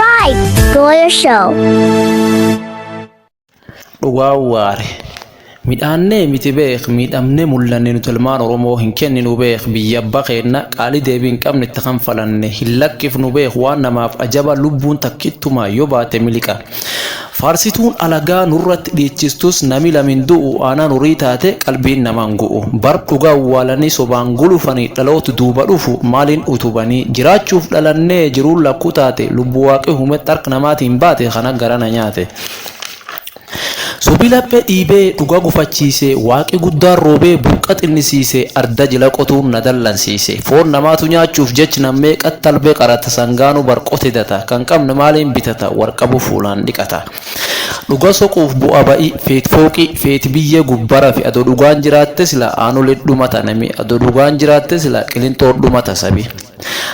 Subscribe Goya Show. Dhugaawwaare midhaannee miti beek miidhamne mul'anne nuti ilmaan Oromoo hin kenninu beek biyya abbaa keenna qaalii deebii hin qabne itti kanfalanne hin lakkifnu beek waan namaaf ajaba lubbuun takkittuma yoo baate miliqa. Faarsituun alagaa nurratti dhiichistus nami lamin du'u aanaan urii taate qalbiin namaan gu'u bar dhugaa awwaalanii sobaan gulufanii dhaloota duuba dhufu maaliin utubanii jiraachuuf dhalannee jiruun lakkuu taate lubbuu waaqii huumetti harka namaatiin baate kana garana nyaate. Sobilaphee dhiibee dhugaa gufachiise waaqi guddaan roobee burqa xinnisiise arda jila qotuun na dallansiise foon namaatu nyaachuuf jechi nammee qattalbee qarata sangaanu barqote data kan qabne maaliin bitata warqabu fuulaan dhiqata. Dhuga soquuf bu'a ba'i feet fooqi feet biyyee gubbara fi adoo dhugaan jiraatte sila aanulee dhumata nami adoo dhugaan jiraatte sila qilintoo dhumata sabi.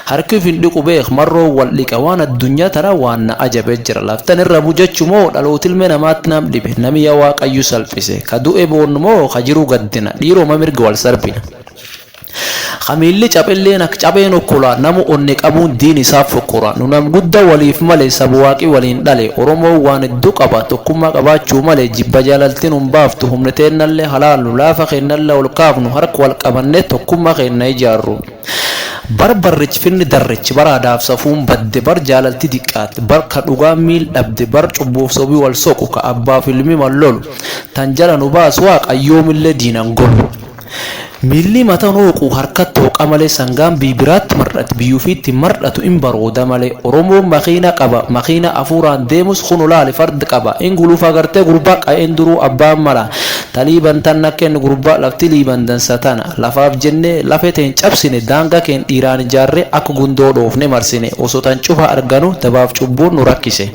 Harki fin dhiqu beek marroo wal dhiqa waan addunyaa tana waan na ajabe jira laftan irra bujachu moo dhaloota ilmee namaatti nam dhibe nami yaa waaqayyu salphise ka du'e boonnu moo ka jiru gaddina dhiiroma mirga wal sarbina. Khamiilli caphelleen akka capheen okkolaa namu onne qabuun diin isaaf fokkora nu nam guddaa waliif malee sabu waaqii waliin dhale Oromoo waan hedduu qaba tokkummaa qabaachuu malee jibba jaalaltiin hin baaftu humna teennallee halaallu laafa keennallee ol kaafnu harka wal qabannee tokkummaa keenna ijaarru. Barbarrichi finni darrichi baraadaaf safuun badde bar jaalalti diqqaatte bar ka dhugaa miil dhabde bar cubbuuf sobii wal soqu ka abbaaf ilmi mallolu tan jala nu baas waaqayyoomillee diinan golu. Milli mata nooqu harkatti hooqa malee sangaan bibiraatti mar'atu biyyuufiitti mar'atu in barooda malee Oromoon makiina qaba makiina afuuraan deemus kunu laali fardi qaba in gulufa gartee gurbaa qa'een duruu abbaan mala taliiban tan nakkeen gurbaa lafti liiban dansatana lafaaf jennee lafeteen cabsine daanga keen dhiiraan ijaarree akka gundoo dhoofne marsine osoo tan cufa arganu dabaaf cubbuun nu rakkise.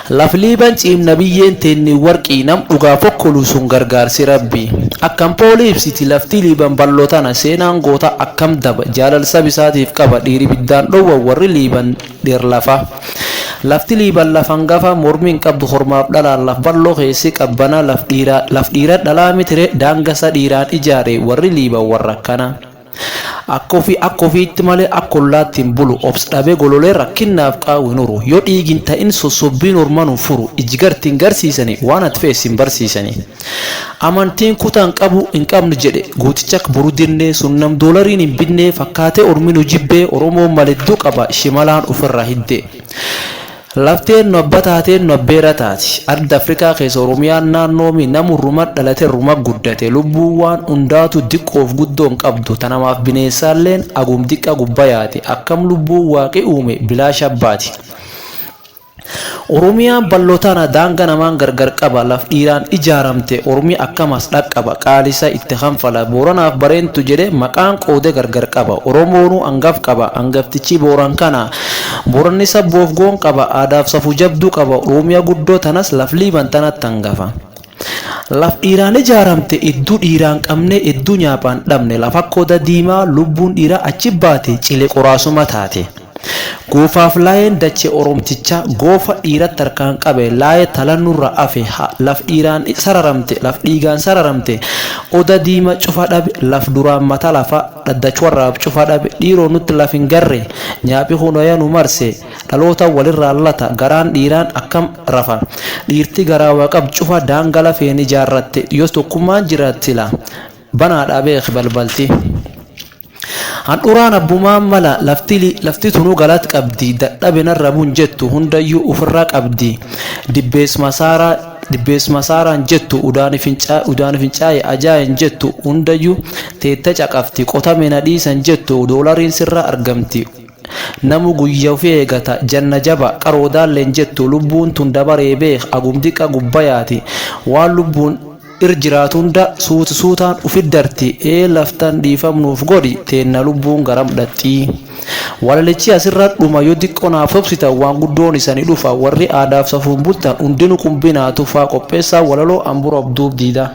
Laf liiban ciimna biyyeen teenni warqii nam dhugaa fokkolu sun gargaarsi rabbi akkam pooliibsiti lafti liiban ballootana seenaan goota akkam daba jaalalsa bisaatiif qaba dhiiri biddaan dhowwa warri liiban dheer lafa lafti liiban lafan gafa mormiin qabdu hormaaf dhalaan laf balloo keessi qabbana laf dhiira dhalaa mitire daangasa dhiiraan ijaare warri liiban warra akkana. Akkoofiitti malee akkollaattiin bulu obs dhabee gololee rakkinnaaf qaawwinuru yoo dhiigin ta'in sossobbiin ormanu furu ijjigartiin garsiisanii waan ati feessin barsiisanii. Amantiin kutaan qabu hin qabnu jedhe gooticha boru dinnee sunnam doolariin hin binnee fakkaatee orminu jibbee Oromoon maledduu qaba shimalaan ofirraa hiddee. Lafteen nu abba taateen nu abbeera taati arda Afrikaa keessa Oromiyaan naannoomi namu ruma dhalate ruma guddate lubbuu waan hundaatu diqqoof guddoon qabdu tanamaaf bineensaalleen agum diqqa gubbayaati akkam lubbuu waaqi uume bilaa shabbaati. Oromiyaan ballootana daanga namaan gargar qaba laf dhiiraan ijaaramte Oromii akkamas dhaqqaba qaalisa itti kanfala booranaaf bareentu jedhe maqaan qoode gargar qaba Oromoonu angaf qaba angaftichi booran kana booranni sabboof goon qaba aadaaf safuu jabduu qaba Oromiyaa guddoo tanas laf liiban tanatti hangafa. Laf dhiiraan ijaaramte idduu dhiiraan qabne idduu nyaaphaan dhabne lafa kooda diimaa lubbuun dhiiraa achi baate cilee qoraasuma taate. Goofaaf laayeen dache Oromticha goofa dhiiratti harkaan qabe laayee talannurra afe laf dhiiraan sararamte laf dhiigaan sararamte oda diima cufa dhabe laf duraan mata lafa dhaddachuwarraaf cufa dhabe dhiiroo nutti laf hin garre nyaaphi hunaya nu marse dhaloota walirraa lata garaan dhiiraan akkam rafa dhiirti garaa waqab cufa daanga lafeen ijaarratte yoos tokkummaan jiraattila banaa dhabeek balbalti. Handuraan abbumaan mala lafti tunuu galat qabdi dadhabe narrabuun jettu hundayyuu ofirraa qabdi dibbees masaaraan jettu udaan fincaa'e ajaa'iin jettu hundayyuu teetta caqafti qotame na dhiisan jettu doolariin sirra argamti. Namu guyyaa ofii eegata janna jaba qaroodaalleen jettu lubbuun tun dabaree beek agum diqa gubbayaati waan lubbuun irjiraatunda suutaan ufiddarti laftan dhiifamnuuf godhi teenna lubbuun garamdhatti. Walalichi asirra dhuma yoo diqqonaaf obsita waan guddoon isanii dhufa warri aadaaf safuun bultan hundinuu qumbinaa tufaa qopheessaa walaloo ambura obduuf diida.